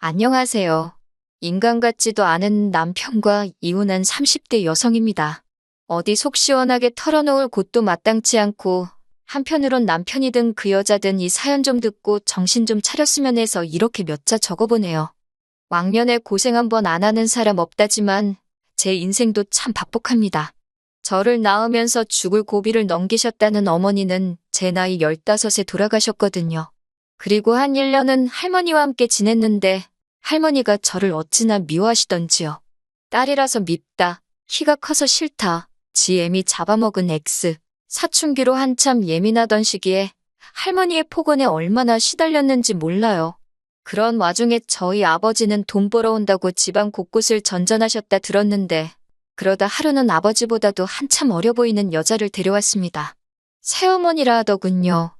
안녕하세요. 인간 같지도 않은 남편과 이혼한 30대 여성입니다. 어디 속 시원하게 털어놓을 곳도 마땅치 않고 한편으론 남편이든 그 여자든 이 사연 좀 듣고 정신 좀 차렸으면 해서 이렇게 몇 자 적어보네요. 왕년에 고생 한번 안 하는 사람 없다지만 제 인생도 참 박복합니다. 저를 낳으면서 죽을 고비를 넘기셨다는 어머니는 제 나이 15에 돌아가셨거든요. 그리고 한 1년은 할머니와 함께 지냈는데 할머니가 저를 어찌나 미워하시던지요. 딸이라서 밉다, 키가 커서 싫다, 지 애미 잡아먹은 X. 사춘기로 한참 예민하던 시기에 할머니의 폭언에 얼마나 시달렸는지 몰라요. 그런 와중에 저희 아버지는 돈 벌어온다고 집안 곳곳을 전전하셨다 들었는데 그러다 하루는 아버지보다도 한참 어려 보이는 여자를 데려왔습니다. 새어머니라 하더군요.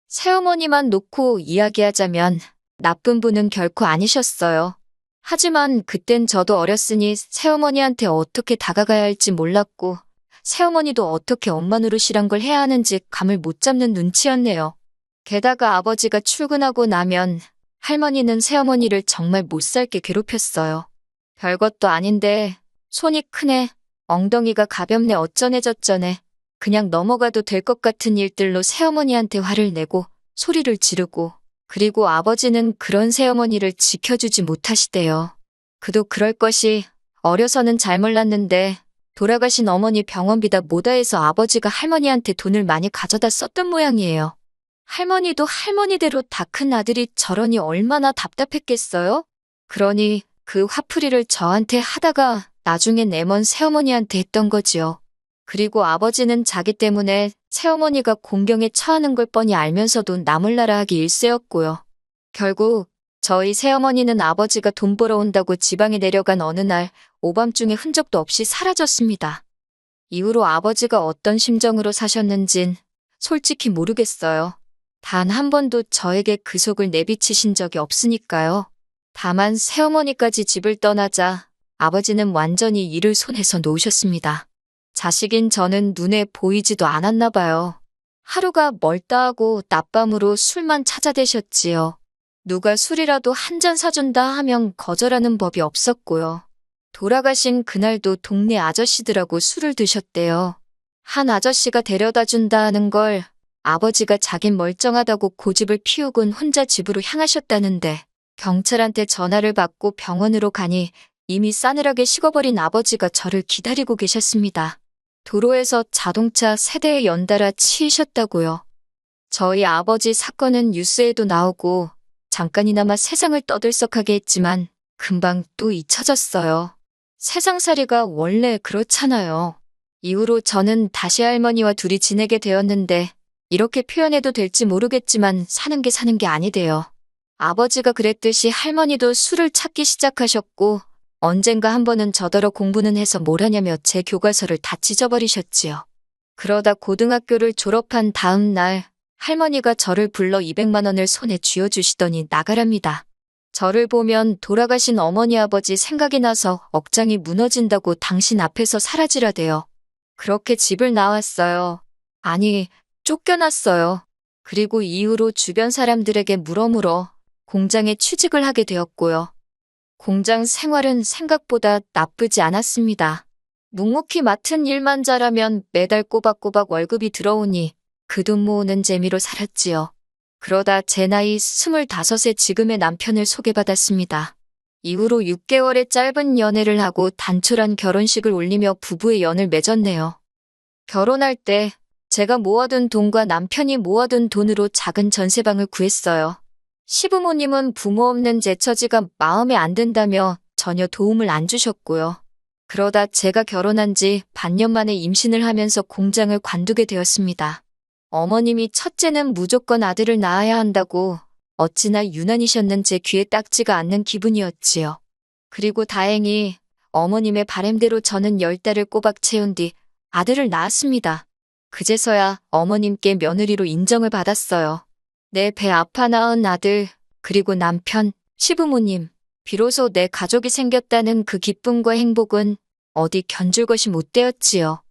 새어머니만 놓고 이야기하자면 나쁜 분은 결코 아니셨어요. 하지만 그땐 저도 어렸으니 새어머니한테 어떻게 다가가야 할지 몰랐고 새어머니도 어떻게 엄마 노릇이란 걸 해야 하는지 감을 못 잡는 눈치였네요. 게다가 아버지가 출근하고 나면 할머니는 새어머니를 정말 못살게 괴롭혔어요. 별것도 아닌데 손이 크네, 엉덩이가 가볍네 어쩌네 저쩌네 그냥 넘어가도 될 것 같은 일들로 새어머니한테 화를 내고 소리를 지르고 그리고 아버지는 그런 새어머니를 지켜주지 못하시대요. 그도 그럴 것이 어려서는 잘 몰랐는데 돌아가신 어머니 병원비다 뭐다 해서 아버지가 할머니한테 돈을 많이 가져다 썼던 모양이에요. 할머니도 할머니대로 다 큰 아들이 저러니 얼마나 답답했겠어요? 그러니 그 화풀이를 저한테 하다가 나중엔 애먼 새어머니한테 했던 거지요. 그리고 아버지는 자기 때문에 새어머니가 공경에 처하는 걸 뻔히 알면서도 나몰라라 하기 일쑤였고요. 결국 저희 새어머니는 아버지가 돈 벌어온다고 지방에 내려간 어느 날 오밤중에 흔적도 없이 사라졌습니다. 이후로 아버지가 어떤 심정으로 사셨는진 솔직히 모르겠어요. 단 한 번도 저에게 그 속을 내비치신 적이 없으니까요. 다만 새어머니까지 집을 떠나자 아버지는 완전히 일을 손에서 놓으셨습니다. 자식인 저는 눈에 보이지도 않았나 봐요. 하루가 멀다 하고 낮밤으로 술만 찾아대셨지요. 누가 술이라도 한 잔 사준다 하면 거절하는 법이 없었고요. 돌아가신 그날도 동네 아저씨들하고 술을 드셨대요. 한 아저씨가 데려다 준다 하는 걸 아버지가 자긴 멀쩡하다고 고집을 피우곤 혼자 집으로 향하셨다는데 경찰한테 전화를 받고 병원으로 가니 이미 싸늘하게 식어버린 아버지가 저를 기다리고 계셨습니다. 도로에서 자동차 세대에 연달아 치이셨다고요. 저희 아버지 사건은 뉴스에도 나오고 잠깐이나마 세상을 떠들썩하게 했지만 금방 또 잊혀졌어요. 세상살이가 원래 그렇잖아요. 이후로 저는 다시 할머니와 둘이 지내게 되었는데 이렇게 표현해도 될지 모르겠지만 사는 게 아니대요. 아버지가 그랬듯이 할머니도 술을 찾기 시작하셨고 언젠가 한 번은 저더러 공부는 해서 뭘 하냐며 제 교과서를 다 찢어버리셨지요. 그러다 고등학교를 졸업한 다음 날 할머니가 저를 불러 200만 원을 손에 쥐어주시더니 나가랍니다. 저를 보면 돌아가신 어머니 아버지 생각이 나서 억장이 무너진다고 당신 앞에서 사라지라대요. 그렇게 집을 나왔어요. 아니, 쫓겨났어요. 그리고 이후로 주변 사람들에게 물어물어 공장에 취직을 하게 되었고요. 공장 생활은 생각보다 나쁘지 않았습니다. 묵묵히 맡은 일만 잘하면 매달 꼬박꼬박 월급이 들어오니 그 돈 모으는 재미로 살았지요. 그러다 제 나이 25에 지금의 남편을 소개받았습니다. 이후로 6개월의 짧은 연애를 하고 단촐한 결혼식을 올리며 부부의 연을 맺었네요. 결혼할 때 제가 모아둔 돈과 남편이 모아둔 돈으로 작은 전세방을 구했어요. 시부모님은 부모 없는 제 처지가 마음에 안 든다며 전혀 도움을 안 주셨고요. 그러다 제가 결혼한 지 반년 만에 임신을 하면서 공장을 관두게 되었습니다. 어머님이 첫째는 무조건 아들을 낳아야 한다고 어찌나 유난이셨는 제 귀에 딱지가 않는 기분이었지요. 그리고 다행히 어머님의 바램대로 저는 10달을 꼬박 채운 뒤 아들을 낳았습니다. 그제서야 어머님께 며느리로 인정을 받았어요. 내 배 아파 낳은 아들, 그리고 남편, 시부모님, 비로소 내 가족이 생겼다는 그 기쁨과 행복은 어디 견줄 것이 못 되었지요.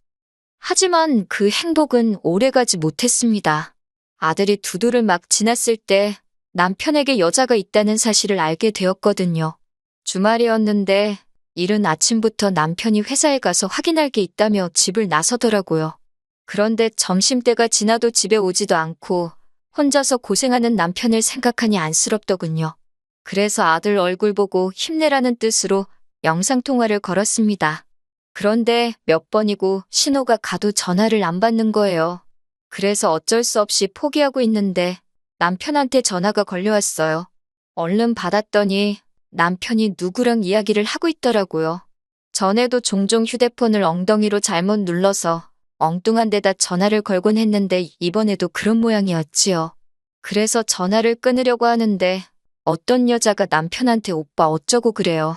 하지만 그 행복은 오래가지 못했습니다. 아들이 2돌을 막 지났을 때 남편에게 여자가 있다는 사실을 알게 되었거든요. 주말이었는데 이른 아침부터 남편이 회사에 가서 확인할 게 있다며 집을 나서더라고요. 그런데 점심때가 지나도 집에 오지도 않고 혼자서 고생하는 남편을 생각하니 안쓰럽더군요. 그래서 아들 얼굴 보고 힘내라는 뜻으로 영상통화를 걸었습니다. 그런데 몇 번이고 신호가 가도 전화를 안 받는 거예요. 그래서 어쩔 수 없이 포기하고 있는데 남편한테 전화가 걸려왔어요. 얼른 받았더니 남편이 누구랑 이야기를 하고 있더라고요. 전에도 종종 휴대폰을 엉덩이로 잘못 눌러서 엉뚱한 데다 전화를 걸곤 했는데 이번에도 그런 모양이었지요. 그래서 전화를 끊으려고 하는데 어떤 여자가 남편한테 오빠 어쩌고 그래요.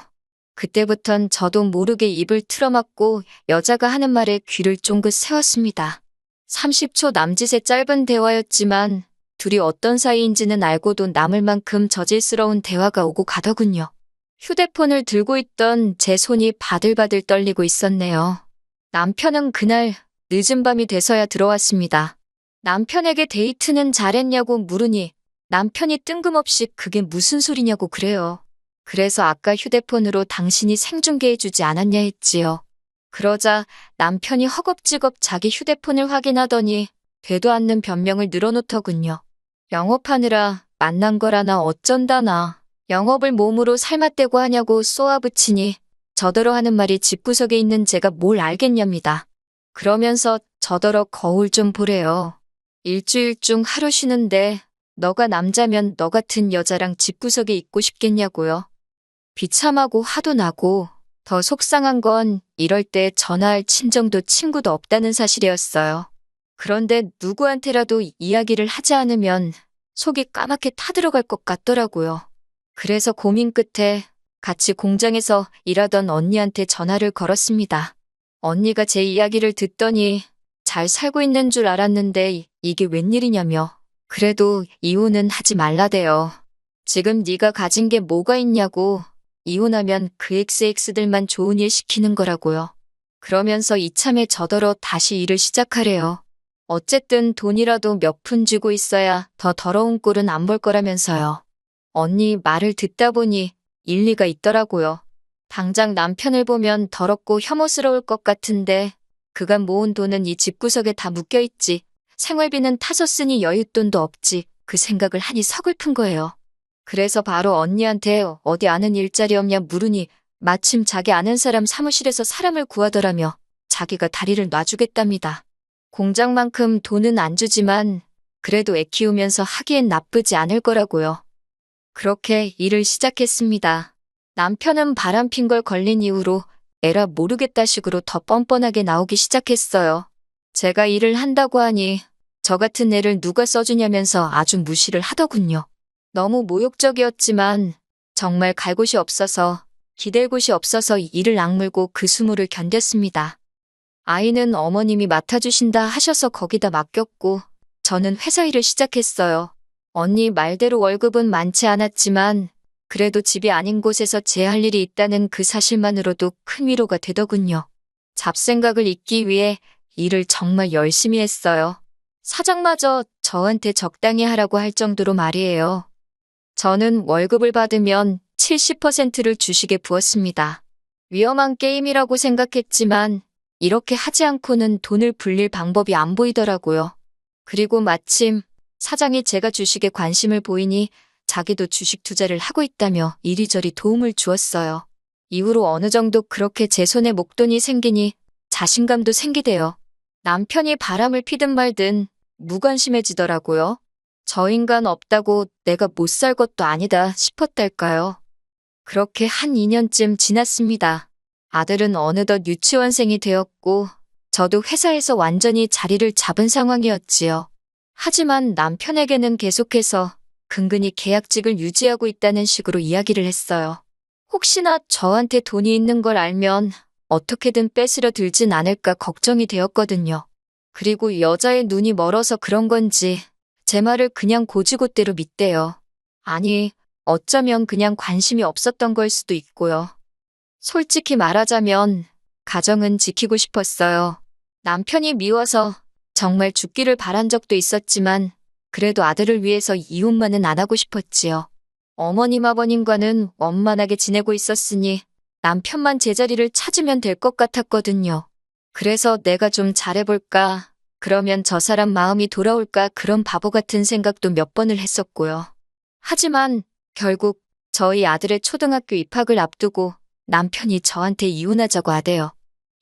그때부턴 저도 모르게 입을 틀어막고 여자가 하는 말에 귀를 쫑긋 세웠습니다. 30초 남짓의 짧은 대화였지만 둘이 어떤 사이인지는 알고도 남을 만큼 저질스러운 대화가 오고 가더군요. 휴대폰을 들고 있던 제 손이 바들바들 떨리고 있었네요. 남편은 그날 늦은 밤이 돼서야 들어왔습니다. 남편에게 데이트는 잘했냐고 물으니 남편이 뜬금없이 그게 무슨 소리냐고 그래요. 그래서 아까 휴대폰으로 당신이 생중계해주지 않았냐 했지요. 그러자 남편이 허겁지겁 자기 휴대폰을 확인하더니 되도 않는 변명을 늘어놓더군요. 영업하느라 만난 거라나 어쩐다나 영업을 몸으로 삶아떼고 하냐고 쏘아붙이니 저더러 하는 말이 집구석에 있는 제가 뭘 알겠냐입니다. 그러면서 저더러 거울 좀 보래요. 일주일 중 하루 쉬는데 너가 남자면 너 같은 여자랑 집구석에 있고 싶겠냐고요. 비참하고 화도 나고 더 속상한 건 이럴 때 전화할 친정도 친구도 없다는 사실이었어요. 그런데 누구한테라도 이야기를 하지 않으면 속이 까맣게 타들어갈 것 같더라고요. 그래서 고민 끝에 같이 공장에서 일하던 언니한테 전화를 걸었습니다. 언니가 제 이야기를 듣더니 잘 살고 있는 줄 알았는데 이게 웬일이냐며. 그래도 이혼은 하지 말라대요. 지금 네가 가진 게 뭐가 있냐고. 이혼하면 그 XX들만 좋은 일 시키는 거라고요. 그러면서 이참에 저더러 다시 일을 시작하래요. 어쨌든 돈이라도 몇 푼 쥐고 있어야 더 더러운 꼴은 안 볼 거라면서요. 언니 말을 듣다 보니 일리가 있더라고요. 당장 남편을 보면 더럽고 혐오스러울 것 같은데 그간 모은 돈은 이 집구석에 다 묶여있지. 생활비는 타서 쓰니 여윳돈도 없지. 그 생각을 하니 서글픈 거예요. 그래서 바로 언니한테 어디 아는 일자리 없냐 물으니 마침 자기 아는 사람 사무실에서 사람을 구하더라며 자기가 다리를 놔주겠답니다. 공장만큼 돈은 안 주지만 그래도 애 키우면서 하기엔 나쁘지 않을 거라고요. 그렇게 일을 시작했습니다. 남편은 바람핀 걸 걸린 이후로 에라 모르겠다 식으로 더 뻔뻔하게 나오기 시작했어요. 제가 일을 한다고 하니 저 같은 애를 누가 써주냐면서 아주 무시를 하더군요. 너무 모욕적이었지만 정말 갈 곳이 없어서 기댈 곳이 없어서 이를 악물고 그 수모를 견뎠습니다. 아이는 어머님이 맡아주신다 하셔서 거기다 맡겼고 저는 회사 일을 시작했어요. 언니 말대로 월급은 많지 않았지만 그래도 집이 아닌 곳에서 제 할 일이 있다는 그 사실만으로도 큰 위로가 되더군요. 잡생각을 잊기 위해 일을 정말 열심히 했어요. 사장마저 저한테 적당히 하라고 할 정도로 말이에요. 저는 월급을 받으면 70%를 주식에 부었습니다. 위험한 게임이라고 생각했지만 이렇게 하지 않고는 돈을 불릴 방법이 안 보이더라고요. 그리고 마침 사장이 제가 주식에 관심을 보이니 자기도 주식 투자를 하고 있다며 이리저리 도움을 주었어요. 이후로 어느 정도 그렇게 제 손에 목돈이 생기니 자신감도 생기대요. 남편이 바람을 피든 말든 무관심해지더라고요. 저 인간 없다고 내가 못 살 것도 아니다 싶었달까요. 그렇게 한 2년쯤 지났습니다. 아들은 어느덧 유치원생이 되었고 저도 회사에서 완전히 자리를 잡은 상황이었지요. 하지만 남편에게는 계속해서 근근히 계약직을 유지하고 있다는 식으로 이야기를 했어요. 혹시나 저한테 돈이 있는 걸 알면 어떻게든 뺏으려 들진 않을까 걱정이 되었거든요. 그리고 여자의 눈이 멀어서 그런 건지 제 말을 그냥 고지고대로 믿대요. 아니, 어쩌면 그냥 관심이 없었던 걸 수도 있고요. 솔직히 말하자면 가정은 지키고 싶었어요. 남편이 미워서 정말 죽기를 바란 적도 있었지만 그래도 아들을 위해서 이혼만은 안 하고 싶었지요. 어머님 아버님과는 원만하게 지내고 있었으니 남편만 제자리를 찾으면 될 것 같았거든요. 그래서 내가 좀 잘해볼까, 그러면 저 사람 마음이 돌아올까 그런 바보 같은 생각도 몇 번을 했었고요. 하지만 결국 저희 아들의 초등학교 입학을 앞두고 남편이 저한테 이혼하자고 하대요.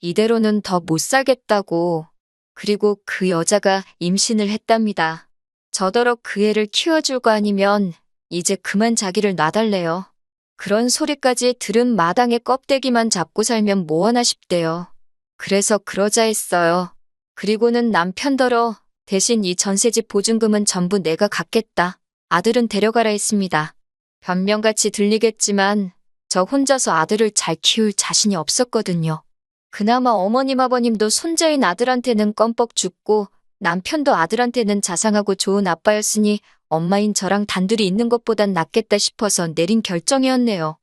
이대로는 더 못 살겠다고. 그리고 그 여자가 임신을 했답니다. 저더러 그 애를 키워줄 거 아니면 이제 그만 자기를 놔달래요. 그런 소리까지 들은 마당에 껍데기만 잡고 살면 뭐하나 싶대요. 그래서 그러자 했어요. 그리고는 남편더러 대신 이 전세집 보증금은 전부 내가 갚겠다. 아들은 데려가라 했습니다. 변명같이 들리겠지만 저 혼자서 아들을 잘 키울 자신이 없었거든요. 그나마 어머님 아버님도 손자인 아들한테는 껌뻑 죽고 남편도 아들한테는 자상하고 좋은 아빠였으니 엄마인 저랑 단둘이 있는 것보단 낫겠다 싶어서 내린 결정이었네요.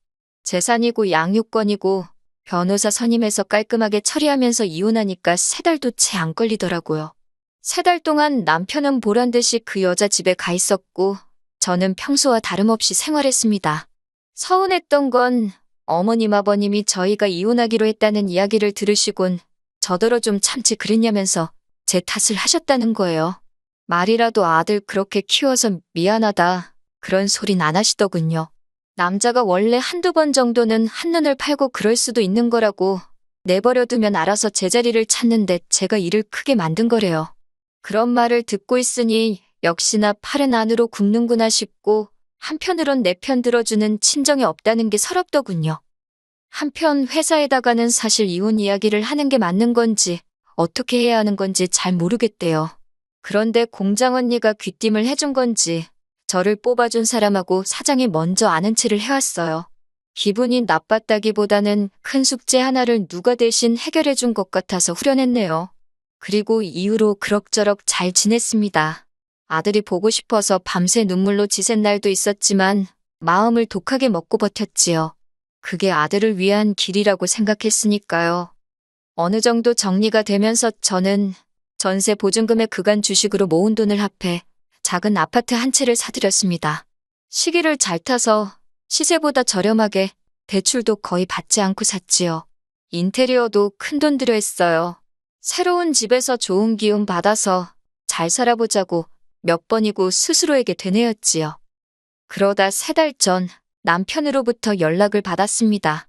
재산이고 양육권이고 변호사 선임해서 깔끔하게 처리하면서 이혼하니까 3달도 채 안 걸리더라고요. 3달 동안 남편은 보란듯이 그 여자 집에 가 있었고 저는 평소와 다름없이 생활했습니다. 서운했던 건 어머님 아버님이 저희가 이혼하기로 했다는 이야기를 들으시곤 저더러 좀 참지 그랬냐면서 제 탓을 하셨다는 거예요. 말이라도 아들 그렇게 키워서 미안하다 그런 소린 안 하시더군요. 남자가 원래 한두 번 정도는 한눈을 팔고 그럴 수도 있는 거라고 내버려두면 알아서 제자리를 찾는데 제가 일을 크게 만든 거래요. 그런 말을 듣고 있으니 역시나 팔은 안으로 굽는구나 싶고 한편으론 내 편 들어주는 친정이 없다는 게 서럽더군요. 한편 회사에다가는 사실 이혼 이야기를 하는 게 맞는 건지 어떻게 해야 하는 건지 잘 모르겠대요. 그런데 공장 언니가 귀띔을 해준 건지 저를 뽑아준 사람하고 사장이 먼저 아는 체를 해왔어요. 기분이 나빴다기보다는 큰 숙제 하나를 누가 대신 해결해준 것 같아서 후련했네요. 그리고 이후로 그럭저럭 잘 지냈습니다. 아들이 보고 싶어서 밤새 눈물로 지샌 날도 있었지만 마음을 독하게 먹고 버텼지요. 그게 아들을 위한 길이라고 생각했으니까요. 어느 정도 정리가 되면서 저는 전세 보증금의 그간 주식으로 모은 돈을 합해 작은 아파트 한 채를 사들였습니다. 시기를 잘 타서 시세보다 저렴하게 대출도 거의 받지 않고 샀지요. 인테리어도 큰돈 들여 했어요. 새로운 집에서 좋은 기운 받아서 잘 살아보자고 몇 번이고 스스로에게 되뇌었지요. 그러다 3달 전 남편으로부터 연락을 받았습니다.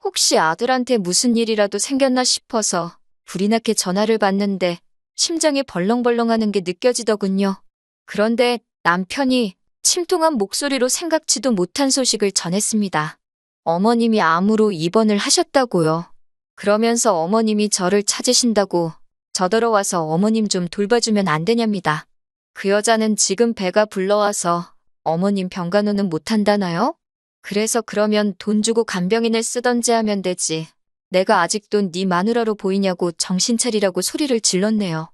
혹시 아들한테 무슨 일이라도 생겼나 싶어서 불이 나게 전화를 받는데 심장이 벌렁벌렁하는 게 느껴지더군요. 그런데 남편이 침통한 목소리로 생각지도 못한 소식을 전했습니다. 어머님이 암으로 입원을 하셨다고요. 그러면서 어머님이 저를 찾으신다고 저더러 와서 어머님 좀 돌봐주면 안 되냐입니다. 그 여자는 지금 배가 불러와서 어머님 병간호는 못한다나요? 그래서 그러면 돈 주고 간병인을 쓰던지 하면 되지. 내가 아직도 네 마누라로 보이냐고 정신 차리라고 소리를 질렀네요.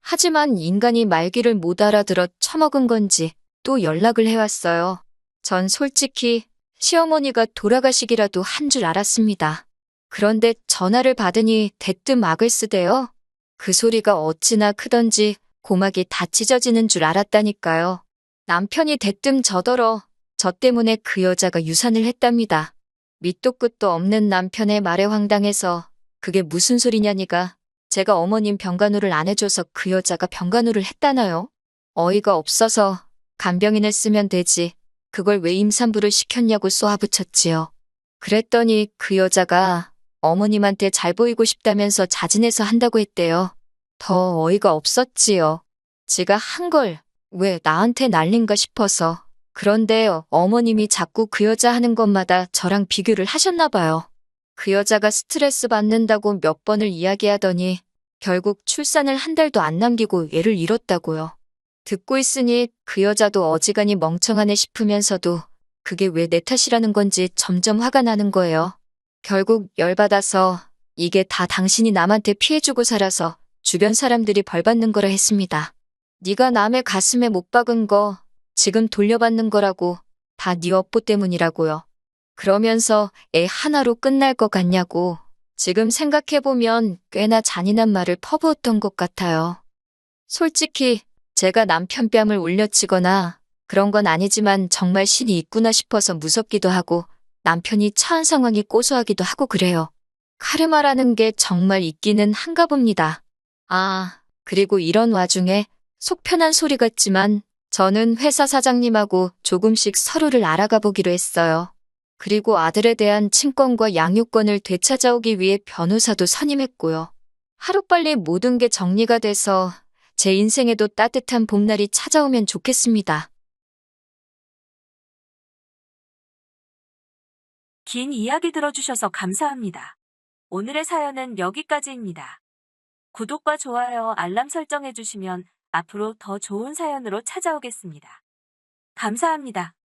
하지만 인간이 말귀를 못 알아들어 처먹은 건지 또 연락을 해왔어요. 전 솔직히 시어머니가 돌아가시기라도 한 줄 알았습니다. 그런데 전화를 받으니 대뜸 악을 쓰대요. 그 소리가 어찌나 크던지 고막이 다 찢어지는 줄 알았다니까요. 남편이 대뜸 저더러 저 때문에 그 여자가 유산을 했답니다. 밑도 끝도 없는 남편의 말에 황당해서 그게 무슨 소리냐니가 제가 어머님 병간호를 안 해줘서 그 여자가 병간호를 했다나요? 어이가 없어서 간병인을 쓰면 되지. 그걸 왜 임산부를 시켰냐고 쏘아붙였지요. 그랬더니 그 여자가 어머님한테 잘 보이고 싶다면서 자진해서 한다고 했대요. 더 어이가 없었지요. 지가 한 걸 왜 나한테 날린가 싶어서. 그런데 어머님이 자꾸 그 여자 하는 것마다 저랑 비교를 하셨나 봐요. 그 여자가 스트레스 받는다고 몇 번을 이야기하더니 결국 출산을 한 달도 안 남기고 애를 잃었다고요. 듣고 있으니 그 여자도 어지간히 멍청하네 싶으면서도 그게 왜 내 탓이라는 건지 점점 화가 나는 거예요. 결국 열받아서 이게 다 당신이 남한테 피해주고 살아서 주변 사람들이 벌받는 거라 했습니다. 네가 남의 가슴에 못 박은 거 지금 돌려받는 거라고 다 네 업보 때문이라고요. 그러면서 애 하나로 끝날 것 같냐고 지금 생각해보면 꽤나 잔인한 말을 퍼부었던 것 같아요. 솔직히 제가 남편 뺨을 울려치거나 그런 건 아니지만 정말 신이 있구나 싶어서 무섭기도 하고 남편이 처한 상황이 고소하기도 하고 그래요. 카르마라는 게 정말 있기는 한가 봅니다. 아, 그리고 이런 와중에 속 편한 소리 같지만 저는 회사 사장님하고 조금씩 서로를 알아가 보기로 했어요. 그리고 아들에 대한 친권과 양육권을 되찾아오기 위해 변호사도 선임했고요. 하루빨리 모든 게 정리가 돼서 제 인생에도 따뜻한 봄날이 찾아오면 좋겠습니다. 긴 이야기 들어주셔서 감사합니다. 오늘의 사연은 여기까지입니다. 구독과 좋아요, 알람 설정해주시면 앞으로 더 좋은 사연으로 찾아오겠습니다. 감사합니다.